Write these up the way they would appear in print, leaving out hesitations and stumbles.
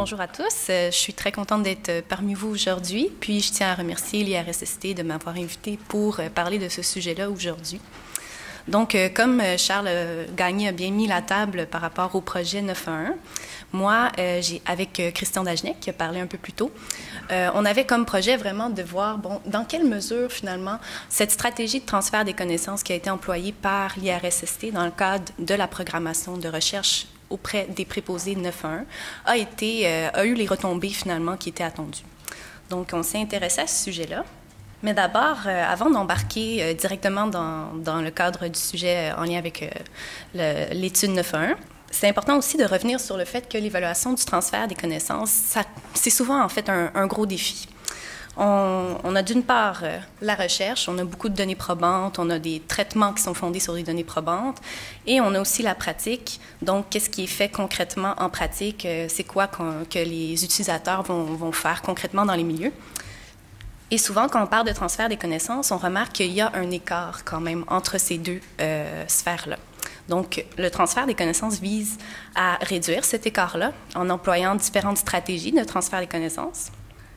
bonjour à tous. Je suis très contente d'être parmi vous aujourd'hui. Puis, je tiens à remercier l'IRSST de m'avoir invitée pour parler de ce sujet-là aujourd'hui. Donc, comme Charles Gagné a bien mis la table par rapport au projet 911, moi, avec Christian Dagenet, qui a parlé un peu plus tôt, on avait comme projet vraiment de voir, dans quelle mesure, finalement, cette stratégie de transfert des connaissances qui a été employée par l'IRSST dans le cadre de la programmation de recherche auprès des préposés 911 a eu les retombées, finalement, qui étaient attendues. Donc, on s'est intéressé à ce sujet-là. Mais d'abord, avant d'embarquer directement dans le cadre du sujet en lien avec l'étude 911, c'est important aussi de revenir sur le fait que l'évaluation du transfert des connaissances, c'est souvent en fait un gros défi. On a d'une part la recherche, on a beaucoup de données probantes, on a des traitements qui sont fondés sur des données probantes, et on a aussi la pratique. Donc, qu'est-ce qui est fait concrètement en pratique? C'est quoi que les utilisateurs vont faire concrètement dans les milieux? Et souvent, quand on parle de transfert des connaissances, on remarque qu'il y a un écart quand même entre ces deux sphères-là. Donc, le transfert des connaissances vise à réduire cet écart-là en employant différentes stratégies de transfert des connaissances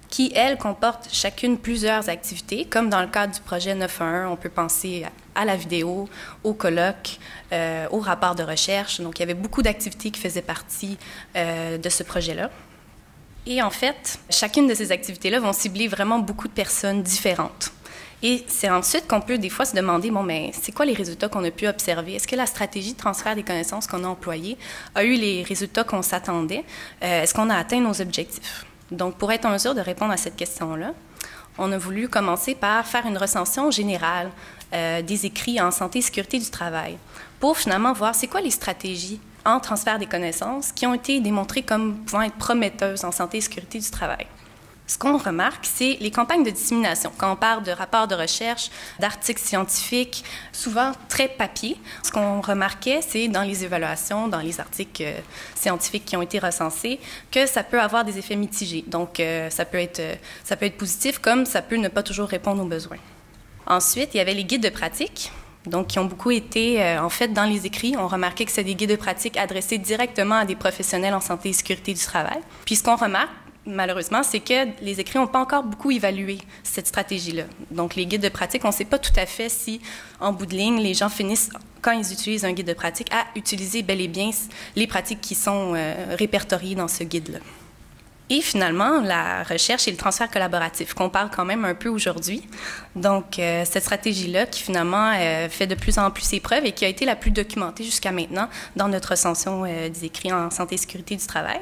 qui, elles, comportent chacune plusieurs activités. Comme dans le cadre du projet 911, on peut penser à la vidéo, au colloque, au rapport de recherche. Donc, il y avait beaucoup d'activités qui faisaient partie de ce projet-là. Et en fait, chacune de ces activités-là vont cibler vraiment beaucoup de personnes différentes. Et c'est ensuite qu'on peut des fois se demander, mais c'est quoi les résultats qu'on a pu observer? Est-ce que la stratégie de transfert des connaissances qu'on a employée a eu les résultats qu'on s'attendait? Est-ce qu'on a atteint nos objectifs? Donc, pour être en mesure de répondre à cette question-là, on a voulu commencer par faire une recension générale des écrits en santé et sécurité du travail pour finalement voir c'est quoi les stratégies en transfert des connaissances qui ont été démontrées comme pouvant être prometteuses en santé et sécurité du travail. Ce qu'on remarque, c'est les campagnes de dissémination. Quand on parle de rapports de recherche, d'articles scientifiques, souvent très papier, ce qu'on remarquait, c'est dans les évaluations, dans les articles scientifiques qui ont été recensés, que ça peut avoir des effets mitigés. Donc, ça peut être positif, comme ça peut ne pas toujours répondre aux besoins. Ensuite, il y avait les guides de pratique, donc qui ont beaucoup été, en fait, dans les écrits, on remarquait que c'est des guides de pratique adressés directement à des professionnels en santé et sécurité du travail. Puis ce qu'on remarque, malheureusement, c'est que les écrits n'ont pas encore beaucoup évalué cette stratégie-là. Donc, les guides de pratique, on ne sait pas tout à fait si, en bout de ligne, les gens finissent, quand ils utilisent un guide de pratique, à utiliser bel et bien les pratiques qui sont répertoriées dans ce guide-là. Et finalement, la recherche et le transfert collaboratif, qu'on parle quand même un peu aujourd'hui. Donc, cette stratégie-là qui finalement fait de plus en plus ses preuves et qui a été la plus documentée jusqu'à maintenant dans notre recension des écrits en santé et sécurité du travail.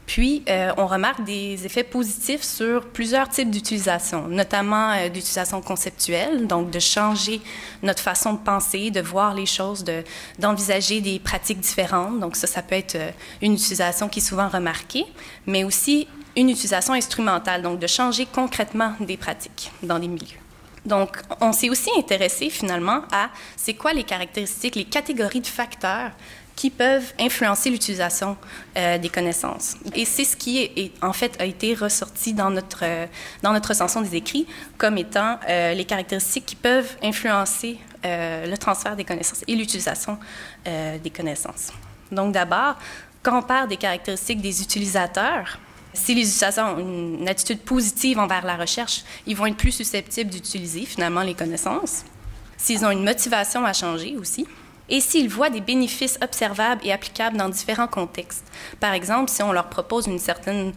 Puis, on remarque des effets positifs sur plusieurs types d'utilisation, notamment d'utilisation conceptuelle, donc de changer notre façon de penser, de voir les choses, d'envisager des pratiques différentes. Donc ça peut être une utilisation qui est souvent remarquée, mais aussi une utilisation instrumentale, donc de changer concrètement des pratiques dans les milieux. Donc, on s'est aussi intéressé finalement à c'est quoi les caractéristiques, les catégories de facteurs qui peuvent influencer l'utilisation des connaissances. Et c'est ce qui, en fait, a été ressorti dans notre recension des écrits comme étant les caractéristiques qui peuvent influencer le transfert des connaissances et l'utilisation des connaissances. Donc, d'abord, quand on parle des caractéristiques des utilisateurs, si les utilisateurs ont une attitude positive envers la recherche, ils vont être plus susceptibles d'utiliser, finalement, les connaissances. S'ils ont une motivation à changer aussi, et s'ils voient des bénéfices observables et applicables dans différents contextes. Par exemple, si on leur propose une certaine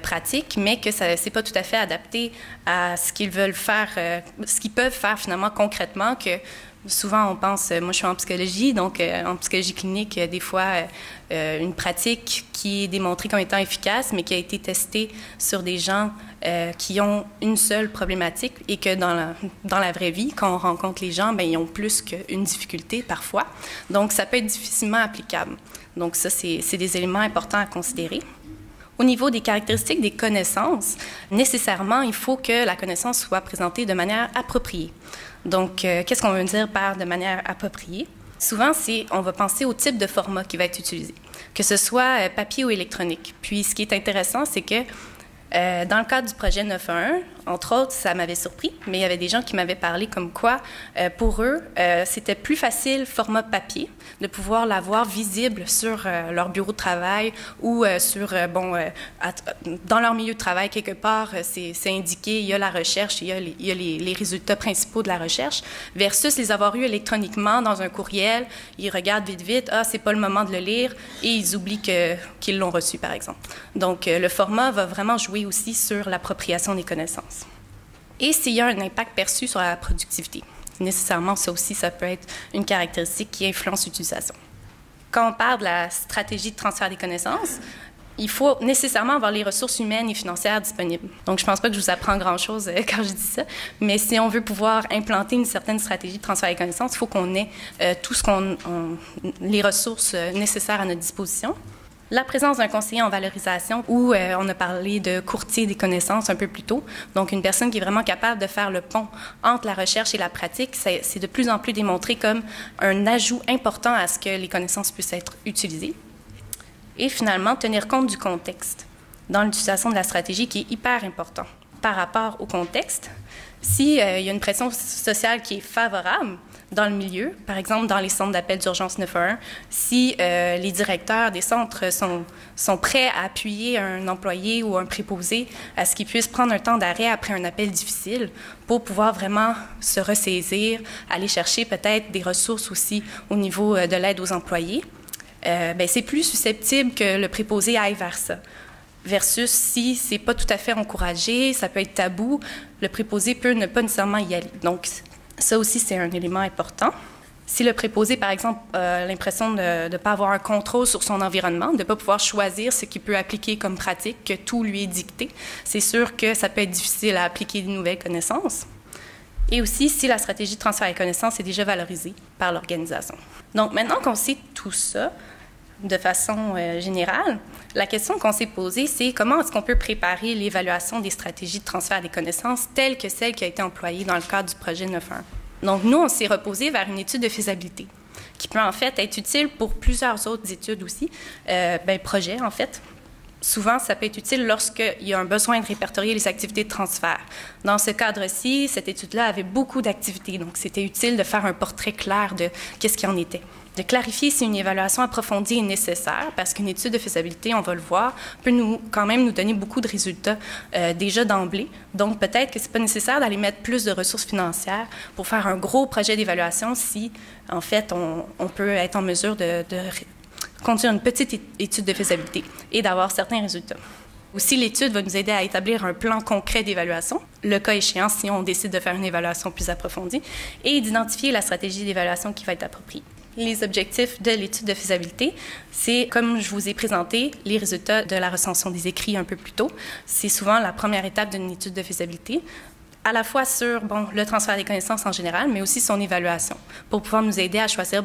pratique, mais que ça n'est pas tout à fait adapté à ce qu'ils veulent faire, ce qu'ils peuvent faire finalement concrètement, que souvent on pense, moi je suis en psychologie, donc en psychologie clinique, des fois une pratique qui est démontrée comme étant efficace, mais qui a été testée sur des gens qui ont une seule problématique et que dans la vraie vie, quand on rencontre les gens, bien, ils ont plus qu'une difficulté parfois. Donc, ça peut être difficilement applicable. Donc, ça, c'est des éléments importants à considérer. Au niveau des caractéristiques des connaissances, nécessairement, il faut que la connaissance soit présentée de manière appropriée. Donc, qu'est-ce qu'on veut dire par de manière appropriée? Souvent, on va penser au type de format qui va être utilisé, que ce soit papier ou électronique. Puis, ce qui est intéressant, c'est que dans le cadre du projet 911, entre autres, ça m'avait surpris, mais il y avait des gens qui m'avaient parlé comme quoi, pour eux, c'était plus facile, format papier, de pouvoir l'avoir visible sur leur bureau de travail ou dans leur milieu de travail, quelque part, c'est indiqué, il y a la recherche, il y a les résultats principaux de la recherche, versus les avoir eus électroniquement dans un courriel, ils regardent vite, c'est pas le moment de le lire, et ils oublient qu'ils l'ont reçu, par exemple. Donc, le format va vraiment jouer aussi sur l'appropriation des connaissances. Et s'il y a un impact perçu sur la productivité, nécessairement, ça aussi, ça peut être une caractéristique qui influence l'utilisation. Quand on parle de la stratégie de transfert des connaissances, il faut nécessairement avoir les ressources humaines et financières disponibles. Donc, je ne pense pas que je vous apprends grand-chose quand je dis ça, mais si on veut pouvoir implanter une certaine stratégie de transfert des connaissances, il faut qu'on ait les ressources nécessaires à notre disposition. La présence d'un conseiller en valorisation, où on a parlé de courtier des connaissances un peu plus tôt, donc une personne qui est vraiment capable de faire le pont entre la recherche et la pratique, c'est de plus en plus démontré comme un ajout important à ce que les connaissances puissent être utilisées. Et finalement, tenir compte du contexte dans l'utilisation de la stratégie qui est hyper important. Par rapport au contexte, s'il y a une pression sociale qui est favorable dans le milieu, par exemple dans les centres d'appel d'urgence 911, si les directeurs des centres sont prêts à appuyer un employé ou un préposé à ce qu'il puisse prendre un temps d'arrêt après un appel difficile pour pouvoir vraiment se ressaisir, aller chercher peut-être des ressources aussi au niveau de l'aide aux employés, c'est plus susceptible que le préposé aille vers ça. Versus si c'est pas tout à fait encouragé, ça peut être tabou, le préposé peut ne pas nécessairement y aller. Donc, ça aussi, c'est un élément important. Si le préposé, par exemple, a l'impression de ne pas avoir un contrôle sur son environnement, de ne pas pouvoir choisir ce qu'il peut appliquer comme pratique, que tout lui est dicté, c'est sûr que ça peut être difficile à appliquer de nouvelles connaissances. Et aussi, si la stratégie de transfert des connaissances est déjà valorisée par l'organisation. Donc, maintenant qu'on sait tout ça, de façon générale, la question qu'on s'est posée, c'est comment est-ce qu'on peut préparer l'évaluation des stratégies de transfert des connaissances telles que celle qui a été employée dans le cadre du projet 911. Donc, nous, on s'est reposé vers une étude de faisabilité qui peut en fait être utile pour plusieurs autres études aussi, projets en fait. Souvent, ça peut être utile lorsqu'il y a un besoin de répertorier les activités de transfert. Dans ce cadre-ci, cette étude-là avait beaucoup d'activités, donc c'était utile de faire un portrait clair de qu'est-ce qu'il en était. De clarifier si une évaluation approfondie est nécessaire, parce qu'une étude de faisabilité, on va le voir, peut quand même nous donner beaucoup de résultats déjà d'emblée. Donc, peut-être que ce n'est pas nécessaire d'aller mettre plus de ressources financières pour faire un gros projet d'évaluation si, en fait, on peut être en mesure de conduire une petite étude de faisabilité et d'avoir certains résultats. Aussi, l'étude va nous aider à établir un plan concret d'évaluation, le cas échéant si on décide de faire une évaluation plus approfondie, et d'identifier la stratégie d'évaluation qui va être appropriée. Les objectifs de l'étude de faisabilité, c'est, comme je vous ai présenté, les résultats de la recension des écrits un peu plus tôt. C'est souvent la première étape d'une étude de faisabilité, à la fois sur le transfert des connaissances en général, mais aussi son évaluation, pour pouvoir nous aider à choisir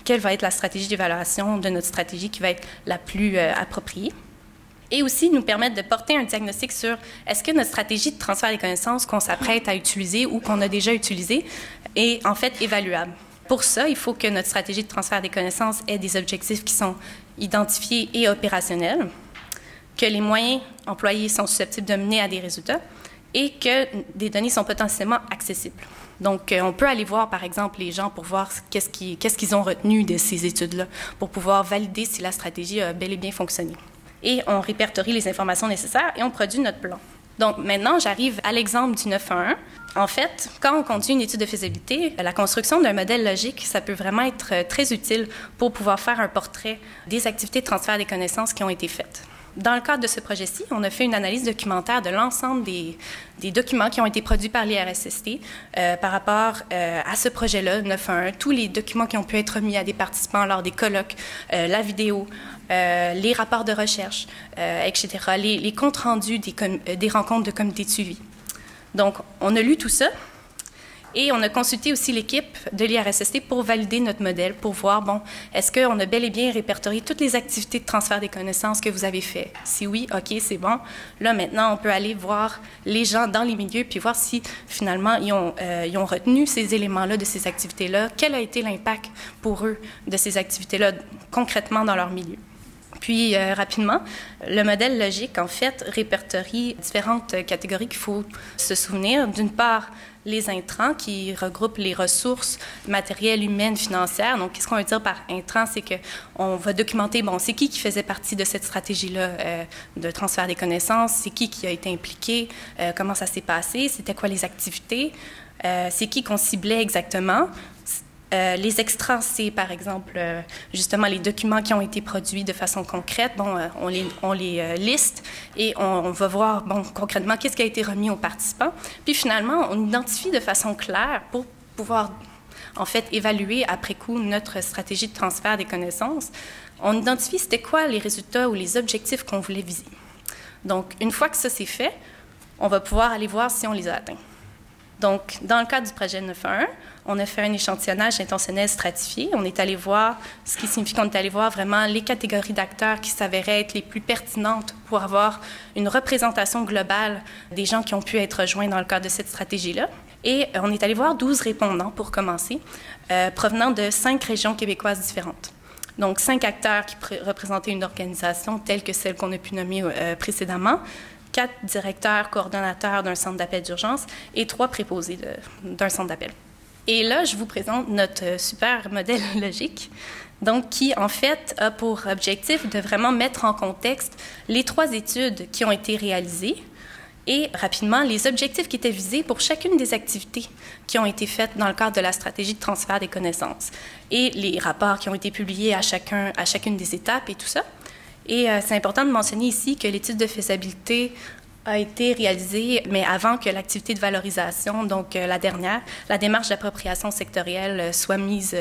quelle va être la stratégie d'évaluation de notre stratégie qui va être la plus appropriée. Et aussi nous permettre de porter un diagnostic sur est-ce que notre stratégie de transfert des connaissances qu'on s'apprête à utiliser ou qu'on a déjà utilisée est en fait évaluable. Pour ça, il faut que notre stratégie de transfert des connaissances ait des objectifs qui sont identifiés et opérationnels, que les moyens employés sont susceptibles de mener à des résultats et que des données sont potentiellement accessibles. Donc, on peut aller voir, par exemple, les gens pour voir qu'est-ce qu'ils ont retenu de ces études-là, pour pouvoir valider si la stratégie a bel et bien fonctionné. Et on répertorie les informations nécessaires et on produit notre plan. Donc, maintenant, j'arrive à l'exemple du 911. En fait, quand on conduit une étude de faisabilité, la construction d'un modèle logique, ça peut vraiment être très utile pour pouvoir faire un portrait des activités de transfert des connaissances qui ont été faites. Dans le cadre de ce projet-ci, on a fait une analyse documentaire de l'ensemble des documents qui ont été produits par l'IRSST par rapport à ce projet-là, 911, tous les documents qui ont pu être remis à des participants lors des colloques, la vidéo, les rapports de recherche, etc., les comptes rendus des rencontres de comité de suivi. Donc, on a lu tout ça et on a consulté aussi l'équipe de l'IRSST pour valider notre modèle, pour voir, est-ce qu'on a bel et bien répertorié toutes les activités de transfert des connaissances que vous avez faites? Si oui, OK, c'est bon. Là, maintenant, on peut aller voir les gens dans les milieux puis voir si, finalement, ils ont retenu ces éléments-là de ces activités-là. Quel a été l'impact pour eux de ces activités-là concrètement dans leur milieu? Puis, rapidement, le modèle logique, en fait, répertorie différentes catégories qu'il faut se souvenir. D'une part, les intrants qui regroupent les ressources matérielles, humaines, financières. Donc, qu'est-ce qu'on veut dire par intrants? C'est qu'on va documenter, bon, c'est qui faisait partie de cette stratégie-là de transfert des connaissances, c'est qui a été impliqué, comment ça s'est passé, c'était quoi les activités, c'est qui qu'on ciblait exactement. Les extras, c'est par exemple justement les documents qui ont été produits de façon concrète. Bon, on les liste et on va voir bon, concrètement qu'est-ce qui a été remis aux participants. Puis finalement, on identifie de façon claire pour pouvoir en fait évaluer après coup notre stratégie de transfert des connaissances. On identifie c'était quoi les résultats ou les objectifs qu'on voulait viser. Donc, une fois que ça c'est fait, on va pouvoir aller voir si on les a atteints. Donc, dans le cadre du projet 9.1, on a fait un échantillonnage intentionnel stratifié. On est allé voir, ce qui signifie qu'on est allé voir vraiment les catégories d'acteurs qui s'avéraient être les plus pertinentes pour avoir une représentation globale des gens qui ont pu être rejoints dans le cadre de cette stratégie-là. Et on est allé voir 12 répondants, pour commencer, provenant de 5 régions québécoises différentes. Donc, 5 acteurs qui représentaient une organisation telle que celle qu'on a pu nommer précédemment, 4 directeurs, coordonnateurs d'un centre d'appel d'urgence et 3 préposés d'un centre d'appel. Et là, je vous présente notre super modèle logique, donc qui, en fait, a pour objectif de vraiment mettre en contexte les 3 études qui ont été réalisées et, rapidement, les objectifs qui étaient visés pour chacune des activités qui ont été faites dans le cadre de la stratégie de transfert des connaissances et les rapports qui ont été publiés à chacune des étapes et tout ça. Et c'est important de mentionner ici que l'étude de faisabilité a été réalisée, mais avant que l'activité de valorisation, donc la démarche d'appropriation sectorielle soit mise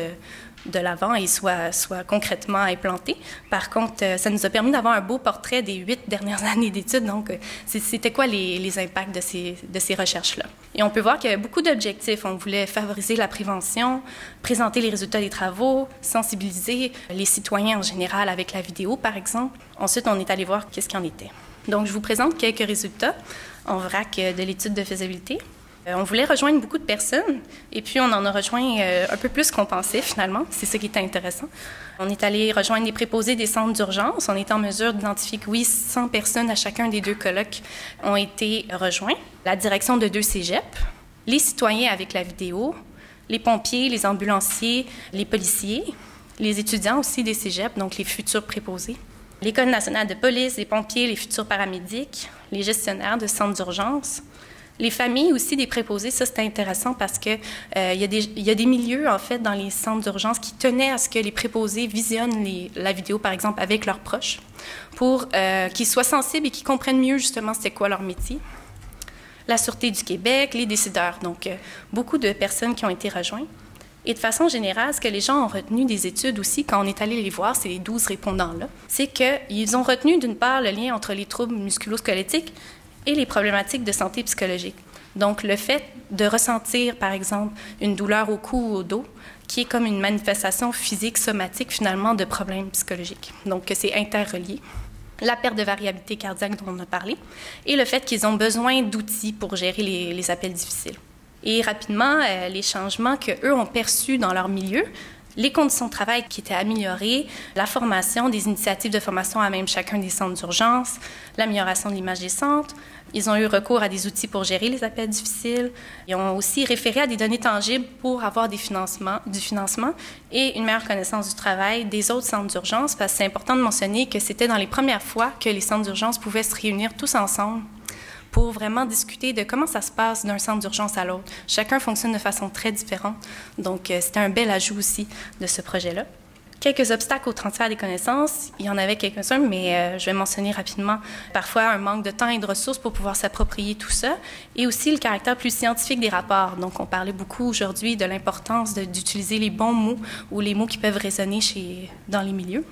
de l'avant et soit concrètement implantée. Par contre, ça nous a permis d'avoir un beau portrait des 8 dernières années d'études. Donc, c'était quoi les impacts de ces recherches-là? Et on peut voir qu'il y a beaucoup d'objectifs. On voulait favoriser la prévention, présenter les résultats des travaux, sensibiliser les citoyens en général avec la vidéo, par exemple. Ensuite, on est allé voir qu'est-ce qu'il en était. Donc, je vous présente quelques résultats en vrac de l'étude de faisabilité. On voulait rejoindre beaucoup de personnes et puis on en a rejoint un peu plus qu'on pensait finalement. C'est ça qui était intéressant. On est allé rejoindre les préposés des centres d'urgence. On est en mesure d'identifier que oui, 100 personnes à chacun des 2 colloques ont été rejoints. La direction de 2 cégeps, les citoyens avec la vidéo, les pompiers, les ambulanciers, les policiers, les étudiants aussi des cégeps, donc les futurs préposés. L'École nationale de police, les pompiers, les futurs paramédics, les gestionnaires de centres d'urgence, les familles aussi des préposés. Ça, c'est intéressant parce qu'il y a des milieux, en fait, dans les centres d'urgence qui tenaient à ce que les préposés visionnent la vidéo, par exemple, avec leurs proches pour qu'ils soient sensibles et qu'ils comprennent mieux, justement, c'était quoi leur métier. La Sûreté du Québec, les décideurs. Donc, beaucoup de personnes qui ont été rejointes. Et de façon générale, ce que les gens ont retenu des études aussi, quand on est allé les voir, c'est les 12 répondants-là, c'est qu'ils ont retenu d'une part le lien entre les troubles musculo-squelettiques et les problématiques de santé psychologique. Donc, le fait de ressentir, par exemple, une douleur au cou ou au dos, qui est comme une manifestation physique, somatique, finalement, de problèmes psychologiques. Donc, c'est interrelié. La perte de variabilité cardiaque dont on a parlé, et le fait qu'ils ont besoin d'outils pour gérer les appels difficiles. Et rapidement, les changements qu'eux ont perçus dans leur milieu, les conditions de travail qui étaient améliorées, la formation, des initiatives de formation à même chacun des centres d'urgence, l'amélioration de l'image des centres. Ils ont eu recours à des outils pour gérer les appels difficiles. Ils ont aussi référé à des données tangibles pour avoir du financement et une meilleure connaissance du travail des autres centres d'urgence, parce que c'est important de mentionner que c'était dans les premières fois que les centres d'urgence pouvaient se réunir tous ensemble pour vraiment discuter de comment ça se passe d'un centre d'urgence à l'autre. Chacun fonctionne de façon très différente. Donc, c'était un bel ajout aussi de ce projet-là. Quelques obstacles au transfert des connaissances, il y en avait quelques-uns, mais je vais mentionner rapidement parfois un manque de temps et de ressources pour pouvoir s'approprier tout ça, et aussi le caractère plus scientifique des rapports. Donc, on parlait beaucoup aujourd'hui de l'importance d'utiliser les bons mots ou les mots qui peuvent résonner dans les milieux.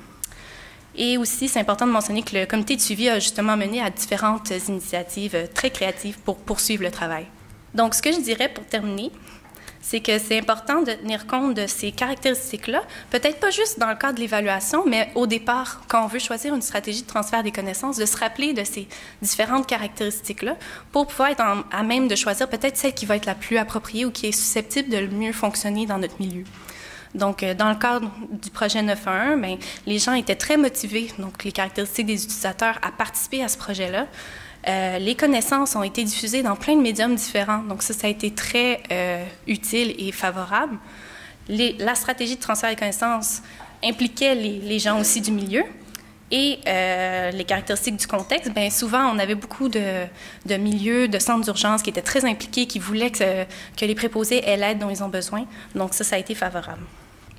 Et aussi, c'est important de mentionner que le comité de suivi a justement mené à différentes initiatives très créatives pour poursuivre le travail. Donc, ce que je dirais pour terminer, c'est que c'est important de tenir compte de ces caractéristiques-là, peut-être pas juste dans le cadre de l'évaluation, mais au départ, quand on veut choisir une stratégie de transfert des connaissances, de se rappeler de ces différentes caractéristiques-là pour pouvoir être à même de choisir peut-être celle qui va être la plus appropriée ou qui est susceptible de le mieux fonctionner dans notre milieu. Donc, dans le cadre du projet 911, bien, les gens étaient très motivés, donc les caractéristiques des utilisateurs, à participer à ce projet-là. Les connaissances ont été diffusées dans plein de médiums différents, donc ça a été très utile et favorable. La stratégie de transfert des connaissances impliquait les gens aussi du milieu. Et les caractéristiques du contexte, bien souvent, on avait beaucoup de milieux, de centres d'urgence qui étaient très impliqués, qui voulaient que les préposés aient l'aide dont ils ont besoin. Donc ça a été favorable.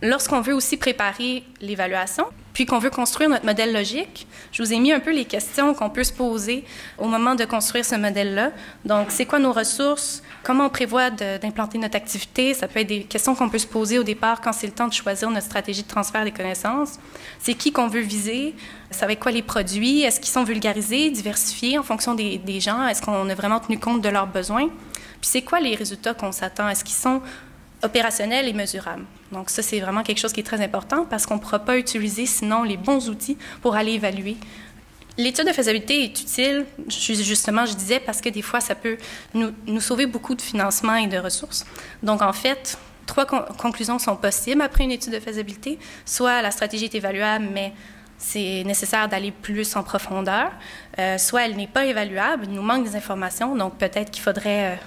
Lorsqu'on veut aussi préparer l'évaluation, puis qu'on veut construire notre modèle logique, je vous ai mis un peu les questions qu'on peut se poser au moment de construire ce modèle-là. Donc, c'est quoi nos ressources? Comment on prévoit d'implanter notre activité? Ça peut être des questions qu'on peut se poser au départ quand c'est le temps de choisir notre stratégie de transfert des connaissances. C'est qui qu'on veut viser? Ça va être quoi les produits? Est-ce qu'ils sont vulgarisés, diversifiés en fonction des gens? Est-ce qu'on a vraiment tenu compte de leurs besoins? Puis, c'est quoi les résultats qu'on s'attend? Est-ce qu'ils sont opérationnel et mesurable. Donc ça, c'est vraiment quelque chose qui est très important parce qu'on ne pourra pas utiliser sinon les bons outils pour aller évaluer. L'étude de faisabilité est utile, justement, je disais, parce que des fois, ça peut nous sauver beaucoup de financement et de ressources. Donc en fait, 3 conclusions sont possibles après une étude de faisabilité. Soit la stratégie est évaluable, mais c'est nécessaire d'aller plus en profondeur. Soit elle n'est pas évaluable, il nous manque des informations, donc peut-être qu'il faudrait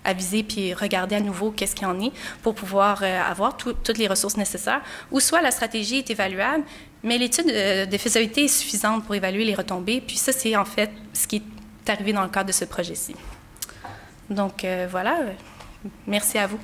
aviser puis regarder à nouveau qu'est-ce qu'il y en est pour pouvoir avoir toutes les ressources nécessaires. Ou soit la stratégie est évaluable, mais l'étude de faisabilité est suffisante pour évaluer les retombées. Puis ça, c'est en fait ce qui est arrivé dans le cadre de ce projet-ci. Donc voilà, merci à vous.